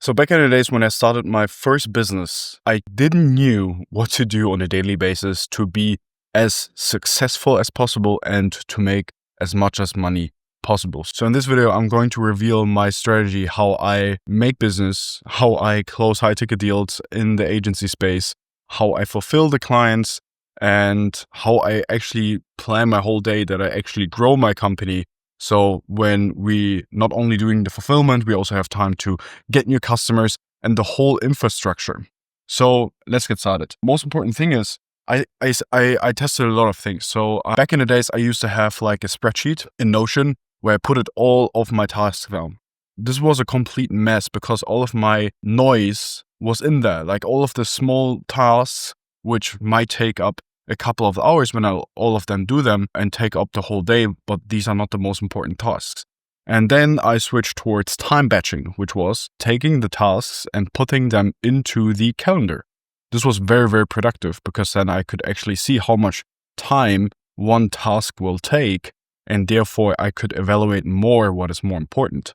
So back in the days when I started my first business, I didn't knew what to do on a daily basis to be as successful as possible and to make as much as money possible. So in this video, I'm going to reveal my strategy, how I make business, how I close high ticket deals in the agency space, how I fulfill the clients, and how I actually plan my whole day, that I actually grow my company. So when we not only doing the fulfillment, we also have time to get new customers and the whole infrastructure. So let's get started. Most important thing is I tested a lot of things. So back in the days, I used to have like a spreadsheet in Notion where I put it all of my tasks down. This was a complete mess because all of my noise was in there, like all of the small tasks, which might take up a couple of hours when all of them do them and take up the whole day, but these are not the most important tasks. And then I switched towards time batching, which was taking the tasks and putting them into the calendar. This was very, very productive because then I could actually see how much time one task will take, and therefore I could evaluate more what is more important.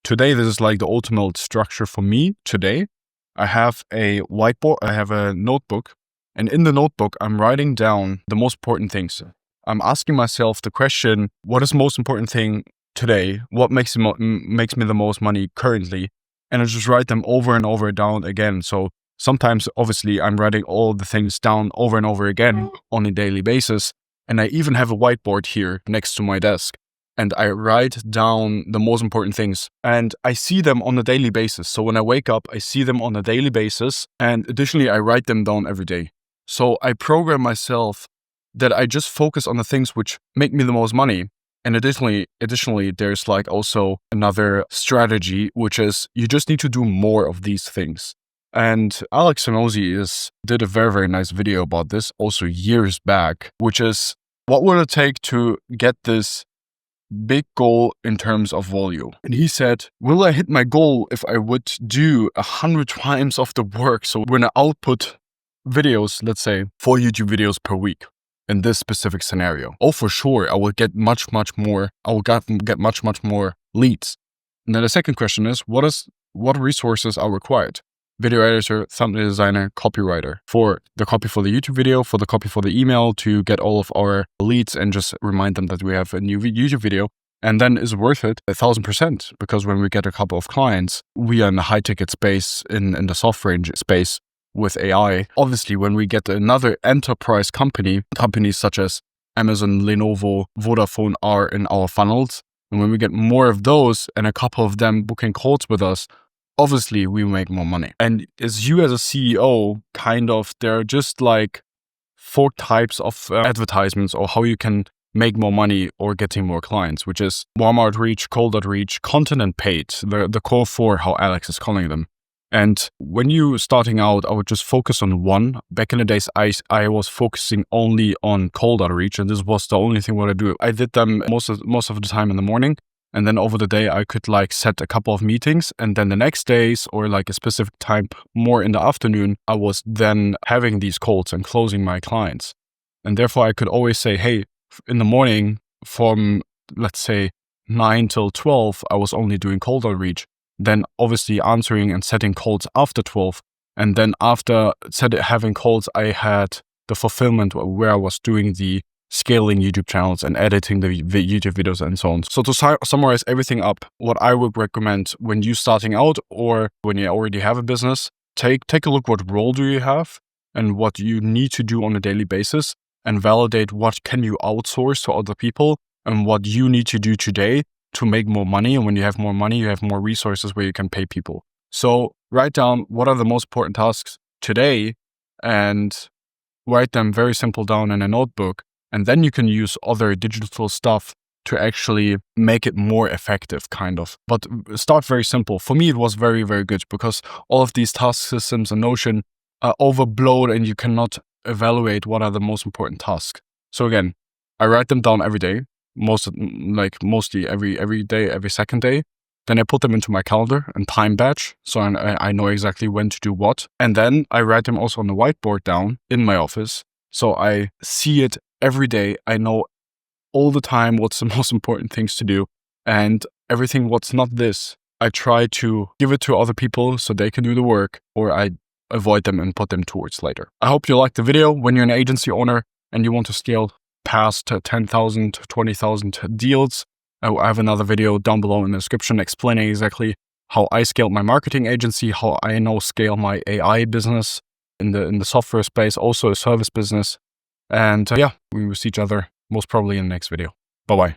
Today, this is like the ultimate structure for me. Today, I have a whiteboard, I have a notebook, and in the notebook, I'm writing down the most important things. I'm asking myself the question, what is the most important thing today? What makes me the most money currently? And I just write them over and over down again. So sometimes, obviously, I'm writing all the things down over and over again on a daily basis. And I even have a whiteboard here next to my desk. And I write down the most important things. And I see them on a daily basis. So when I wake up, I see them on a daily basis. And additionally, I write them down every day. So I program myself that I just focus on the things which make me the most money. And additionally, there's like also another strategy, which is you just need to do more of these things. And Alex Hormozi did a very, very nice video about this also years back, which is what would it take to get this big goal in terms of volume? And he said, will I hit my goal if I would do 100 times of the work? So when I output videos, let's say 4 YouTube videos per week in this specific scenario, oh, for sure, I will get much more. I will get much more leads. And then the second question is, what resources are required? Video editor, thumbnail designer, copywriter for the copy for the YouTube video, for the copy for the email, to get all of our leads and just remind them that we have a new YouTube video. And then is worth it 1,000%, because when we get a couple of clients, we are in the high ticket space, in the software space with AI. Obviously, when we get another enterprise companies such as Amazon, Lenovo, Vodafone are in our funnels. And when we get more of those and a couple of them booking calls with us, obviously we make more money. And as you as a CEO, there are just like 4 types of advertisements or how you can make more money or getting more clients, which is warm outreach, cold outreach, content, and paid, the core 4, how Alex is calling them. And when you starting out, I would just focus on one. Back in the days, I was focusing only on cold outreach, and this was the only thing what I do. I did them most of the time in the morning, and then over the day I could like set a couple of meetings, and then the next days or like a specific time more in the afternoon, I was then having these calls and closing my clients. And therefore I could always say, hey, in the morning from let's say 9 till 12, I was only doing cold outreach. Then obviously answering and setting calls after 12. And then after having calls, I had the fulfillment where I was doing the scaling YouTube channels and editing the YouTube videos and so on. So to summarize everything up, what I would recommend when you starting out or when you already have a business, take a look what role do you have and what you need to do on a daily basis, and validate what can you outsource to other people and what you need to do today to make more money. And when you have more money, you have more resources where you can pay people. So write down what are the most important tasks today and write them very simple down in a notebook. And then you can use other digital stuff to actually make it more effective, But start very simple. For me, it was very, very good because all of these task systems and Notion are overblown and you cannot evaluate what are the most important tasks. So again, I write them down every day. Mostly every day, every second day. Then I put them into my calendar and time batch, so I know exactly when to do what. And then I write them also on the whiteboard down in my office, so I see it every day. I know all the time what's the most important things to do, and everything what's not this, I try to give it to other people so they can do the work, or I avoid them and put them towards later. I hope you liked the video. When you're an agency owner and you want to scale past 10,000, 20,000 deals, I have another video down below in the description explaining exactly how I scaled my marketing agency, how I now scale my AI business in the software space, also a service business. And yeah, we will see each other most probably in the next video. Bye-bye.